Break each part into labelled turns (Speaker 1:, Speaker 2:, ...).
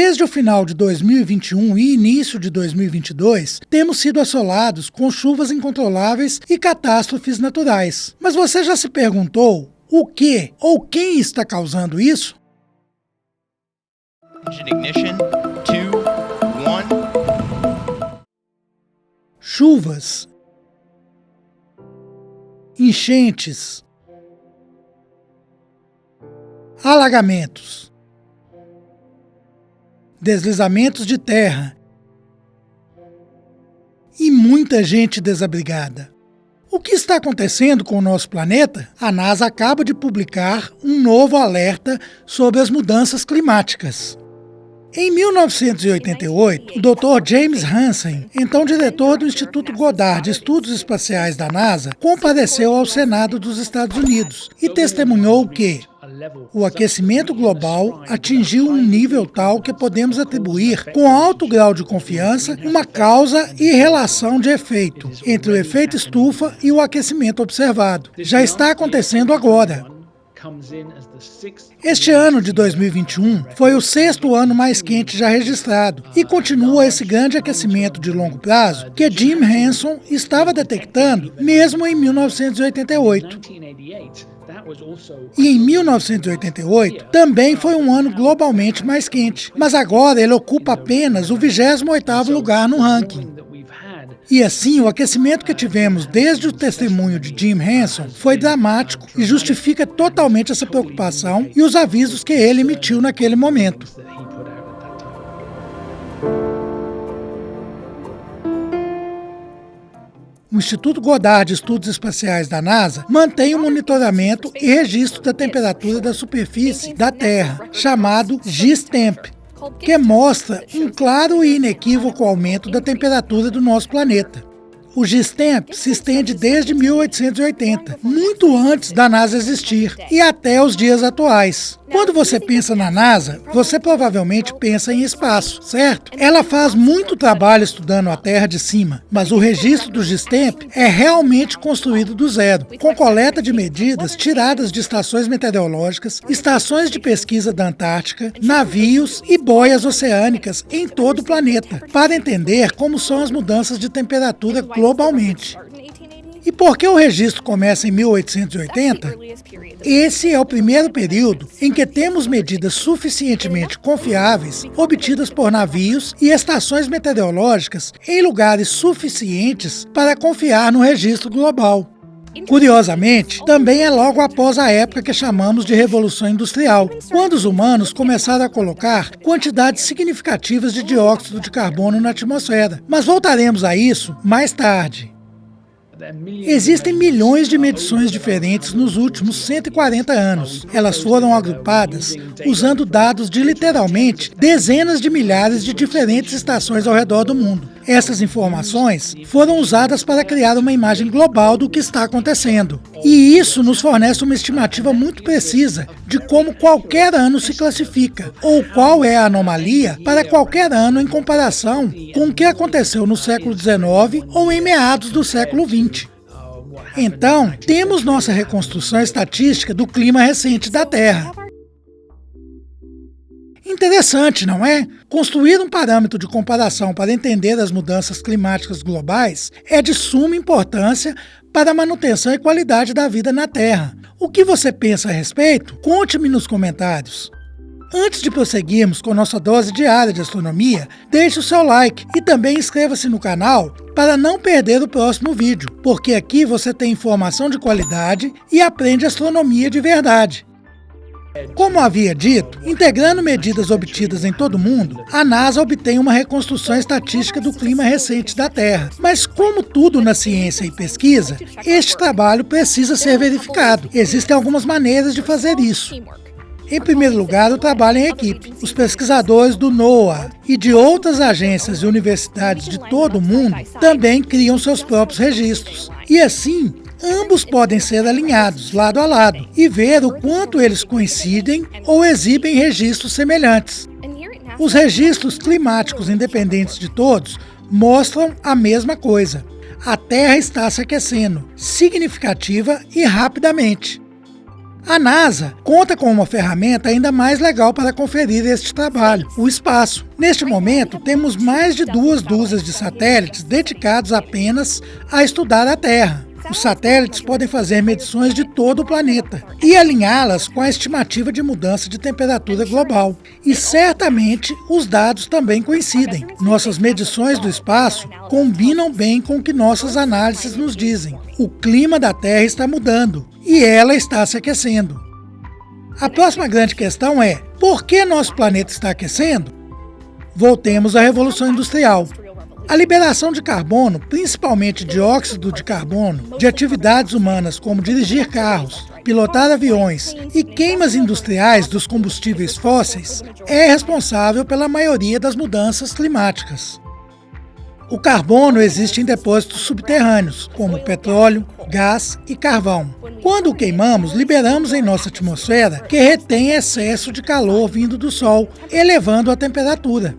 Speaker 1: Desde o final de 2021 e início de 2022, temos sido assolados com chuvas incontroláveis e catástrofes naturais. Mas você já se perguntou o que ou quem está causando isso?
Speaker 2: Ignition, 2, 1.
Speaker 1: Chuvas, enchentes, alagamentos, deslizamentos de terra e muita gente desabrigada. O que está acontecendo com o nosso planeta? A NASA acaba de publicar um novo alerta sobre as mudanças climáticas. Em 1988, o Dr. James Hansen, então diretor do Instituto Goddard de Estudos Espaciais da NASA, compareceu ao Senado dos Estados Unidos e testemunhou que o aquecimento global atingiu um nível tal que podemos atribuir, com alto grau de confiança, uma causa e relação de efeito entre o efeito estufa e o aquecimento observado. Já está acontecendo agora. Este ano de 2021 foi o 6º ano mais quente já registrado e continua esse grande aquecimento de longo prazo que Jim Hansen estava detectando mesmo em 1988. E em 1988 também foi um ano globalmente mais quente, mas agora ele ocupa apenas o 28º lugar no ranking. E assim, o aquecimento que tivemos desde o testemunho de Jim Hansen foi dramático e justifica totalmente essa preocupação e os avisos que ele emitiu naquele momento. O Instituto Goddard de Estudos Espaciais da NASA mantém o monitoramento e registro da temperatura da superfície da Terra, chamado GIS-Temp, que mostra um claro e inequívoco aumento da temperatura do nosso planeta. O GIS-Temp se estende desde 1880, muito antes da NASA existir, e até os dias atuais. Quando você pensa na NASA, você provavelmente pensa em espaço, certo? Ela faz muito trabalho estudando a Terra de cima, mas o registro do GIS-Temp é realmente construído do zero, com coleta de medidas tiradas de estações meteorológicas, estações de pesquisa da Antártica, navios e boias oceânicas em todo o planeta, para entender como são as mudanças de temperatura globalmente. E por que o registro começa em 1880? Esse é o primeiro período em que temos medidas suficientemente confiáveis obtidas por navios e estações meteorológicas em lugares suficientes para confiar no registro global. Curiosamente, também é logo após a época que chamamos de Revolução Industrial, quando os humanos começaram a colocar quantidades significativas de dióxido de carbono na atmosfera. Mas voltaremos a isso mais tarde. Existem milhões de medições diferentes nos últimos 140 anos. Elas foram agrupadas usando dados de literalmente dezenas de milhares de diferentes estações ao redor do mundo. Essas informações foram usadas para criar uma imagem global do que está acontecendo. E isso nos fornece uma estimativa muito precisa de como qualquer ano se classifica, ou qual é a anomalia para qualquer ano em comparação com o que aconteceu no século XIX ou em meados do século XX. Então, temos nossa reconstrução estatística do clima recente da Terra. Interessante, não é? Construir um parâmetro de comparação para entender as mudanças climáticas globais é de suma importância para a manutenção e qualidade da vida na Terra. O que você pensa a respeito? Conte-me nos comentários. Antes de prosseguirmos com nossa dose diária de astronomia, deixe o seu like e também inscreva-se no canal para não perder o próximo vídeo, porque aqui você tem informação de qualidade e aprende astronomia de verdade. Como havia dito, integrando medidas obtidas em todo o mundo, a NASA obtém uma reconstrução estatística do clima recente da Terra. Mas como tudo na ciência e pesquisa, este trabalho precisa ser verificado. Existem algumas maneiras de fazer isso. Em primeiro lugar, o trabalho em equipe. Os pesquisadores do NOAA e de outras agências e universidades de todo o mundo também criam seus próprios registros. E assim, ambos podem ser alinhados lado a lado e ver o quanto eles coincidem ou exibem registros semelhantes. Os registros climáticos independentes de todos mostram a mesma coisa. A Terra está se aquecendo, significativa e rapidamente. A NASA conta com uma ferramenta ainda mais legal para conferir este trabalho, o espaço. Neste momento, temos mais de 2 dúzias de satélites dedicados apenas a estudar a Terra. Os satélites podem fazer medições de todo o planeta e alinhá-las com a estimativa de mudança de temperatura global. E certamente os dados também coincidem. Nossas medições do espaço combinam bem com o que nossas análises nos dizem. O clima da Terra está mudando e ela está se aquecendo. A próxima grande questão é: por que nosso planeta está aquecendo? Voltemos à Revolução Industrial. A liberação de carbono, principalmente dióxido de carbono, de atividades humanas como dirigir carros, pilotar aviões e queimas industriais dos combustíveis fósseis, é responsável pela maioria das mudanças climáticas. O carbono existe em depósitos subterrâneos, como petróleo, gás e carvão. Quando o queimamos, liberamos em nossa atmosfera, que retém excesso de calor vindo do Sol, elevando a temperatura.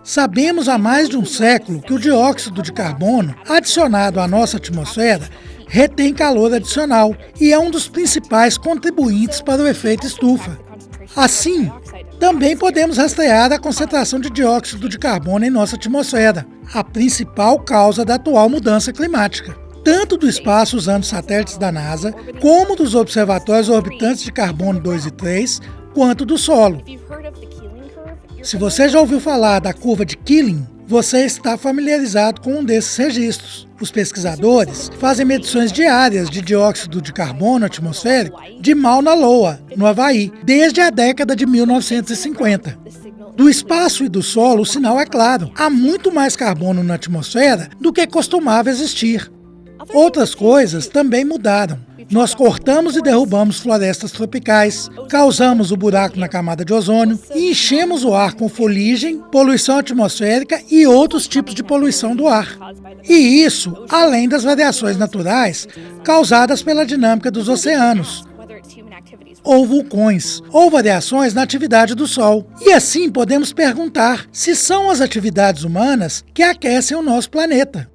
Speaker 1: Sabemos há mais de um século que o dióxido de carbono, adicionado à nossa atmosfera, retém calor adicional e é um dos principais contribuintes para o efeito estufa. Assim, também podemos rastrear a concentração de dióxido de carbono em nossa atmosfera, a principal causa da atual mudança climática, tanto do espaço usando satélites da NASA, como dos observatórios orbitantes de carbono 2 e 3, quanto do solo. Se você já ouviu falar da curva de Keeling, você está familiarizado com um desses registros. Os pesquisadores fazem medições diárias de dióxido de carbono atmosférico de Mauna Loa, no Havaí, desde a década de 1950. Do espaço e do solo, o sinal é claro. Há muito mais carbono na atmosfera do que costumava existir. Outras coisas também mudaram. Nós cortamos e derrubamos florestas tropicais, causamos o buraco na camada de ozônio e enchemos o ar com fuligem, poluição atmosférica e outros tipos de poluição do ar. E isso, além das variações naturais causadas pela dinâmica dos oceanos, ou vulcões, ou variações na atividade do Sol. E assim podemos perguntar se são as atividades humanas que aquecem o nosso planeta.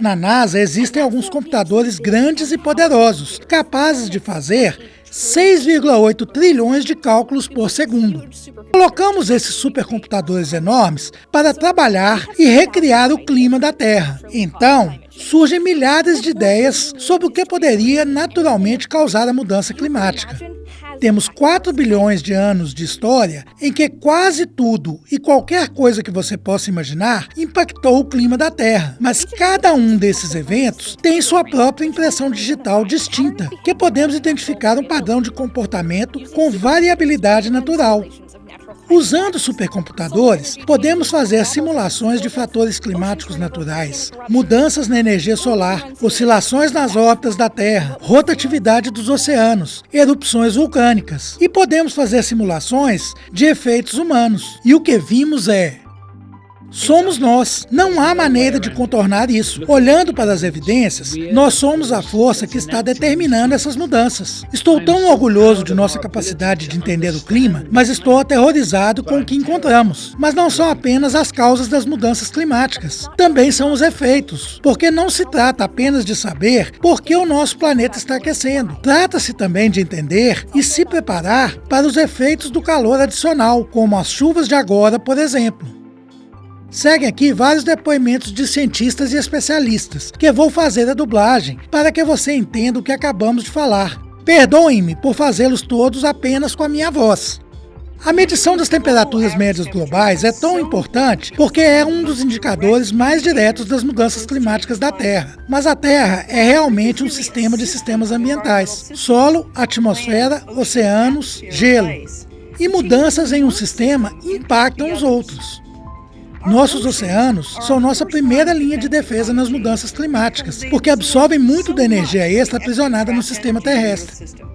Speaker 1: Na NASA existem alguns computadores grandes e poderosos, capazes de fazer 6,8 trilhões de cálculos por segundo. Colocamos esses supercomputadores enormes para trabalhar e recriar o clima da Terra. Então, surgem milhares de ideias sobre o que poderia naturalmente causar a mudança climática. Temos 4 bilhões de anos de história em que quase tudo e qualquer coisa que você possa imaginar impactou o clima da Terra. Mas cada um desses eventos tem sua própria impressão digital distinta, que podemos identificar um padrão de comportamento com variabilidade natural. Usando supercomputadores, podemos fazer simulações de fatores climáticos naturais, mudanças na energia solar, oscilações nas órbitas da Terra, rotatividade dos oceanos, erupções vulcânicas. E podemos fazer simulações de efeitos humanos. E o que vimos é: somos nós. Não há maneira de contornar isso. Olhando para as evidências, nós somos a força que está determinando essas mudanças. Estou tão orgulhoso de nossa capacidade de entender o clima, mas estou aterrorizado com o que encontramos. Mas não são apenas as causas das mudanças climáticas, também são os efeitos, porque não se trata apenas de saber por que o nosso planeta está aquecendo. Trata-se também de entender e se preparar para os efeitos do calor adicional, como as chuvas de agora, por exemplo. Seguem aqui vários depoimentos de cientistas e especialistas, que vou fazer a dublagem para que você entenda o que acabamos de falar. Perdoem-me por fazê-los todos apenas com a minha voz. A medição das temperaturas médias globais é tão importante porque é um dos indicadores mais diretos das mudanças climáticas da Terra. Mas a Terra é realmente um sistema de sistemas ambientais: solo, atmosfera, oceanos, gelo. E mudanças em um sistema impactam os outros. Nossos oceanos são nossa primeira linha de defesa nas mudanças climáticas, porque absorvem muito da energia extra aprisionada no sistema terrestre.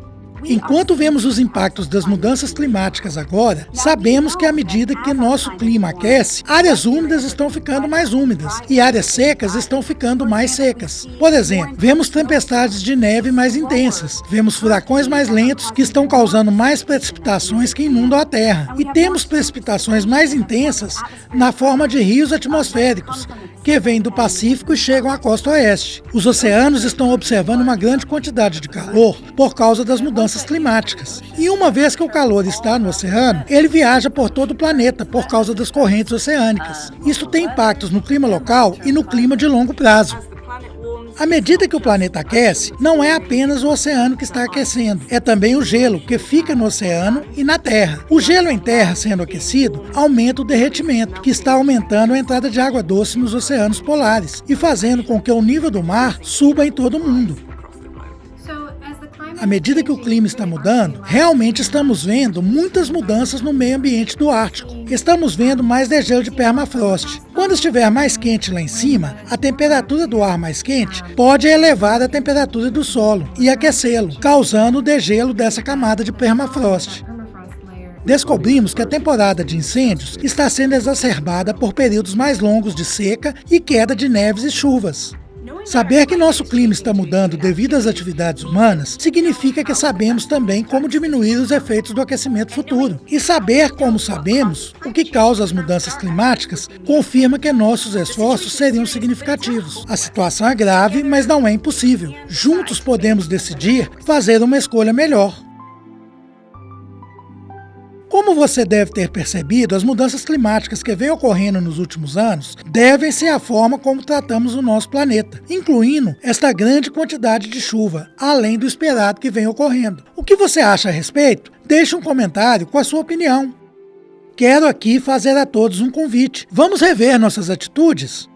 Speaker 1: Enquanto vemos os impactos das mudanças climáticas agora, sabemos que à medida que nosso clima aquece, áreas úmidas estão ficando mais úmidas e áreas secas estão ficando mais secas. Por exemplo, vemos tempestades de neve mais intensas, vemos furacões mais lentos que estão causando mais precipitações que inundam a Terra, e temos precipitações mais intensas na forma de rios atmosféricos, que vêm do Pacífico e chegam à costa oeste. Os oceanos estão observando uma grande quantidade de calor por causa das mudanças climáticas. E uma vez que o calor está no oceano, ele viaja por todo o planeta por causa das correntes oceânicas. Isso tem impactos no clima local e no clima de longo prazo. À medida que o planeta aquece, não é apenas o oceano que está aquecendo, é também o gelo que fica no oceano e na Terra. O gelo em terra sendo aquecido aumenta o derretimento, que está aumentando a entrada de água doce nos oceanos polares e fazendo com que o nível do mar suba em todo o mundo. À medida que o clima está mudando, realmente estamos vendo muitas mudanças no meio ambiente do Ártico. Estamos vendo mais degelo de permafrost. Quando estiver mais quente lá em cima, a temperatura do ar mais quente pode elevar a temperatura do solo e aquecê-lo, causando o degelo dessa camada de permafrost. Descobrimos que a temporada de incêndios está sendo exacerbada por períodos mais longos de seca e queda de neves e chuvas. Saber que nosso clima está mudando devido às atividades humanas significa que sabemos também como diminuir os efeitos do aquecimento futuro. E saber como sabemos o que causa as mudanças climáticas confirma que nossos esforços seriam significativos. A situação é grave, mas não é impossível. Juntos podemos decidir fazer uma escolha melhor. Como você deve ter percebido, as mudanças climáticas que vêm ocorrendo nos últimos anos devem ser a forma como tratamos o nosso planeta, incluindo esta grande quantidade de chuva, além do esperado que vem ocorrendo. O que você acha a respeito? Deixe um comentário com a sua opinião. Quero aqui fazer a todos um convite. Vamos rever nossas atitudes?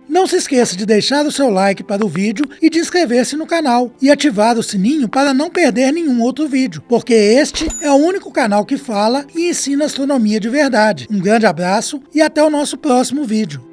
Speaker 1: Não se esqueça de deixar o seu like para o vídeo e de inscrever-se no canal e ativar o sininho para não perder nenhum outro vídeo, porque este é o único canal que fala e ensina astronomia de verdade. Um grande abraço e até o nosso próximo vídeo.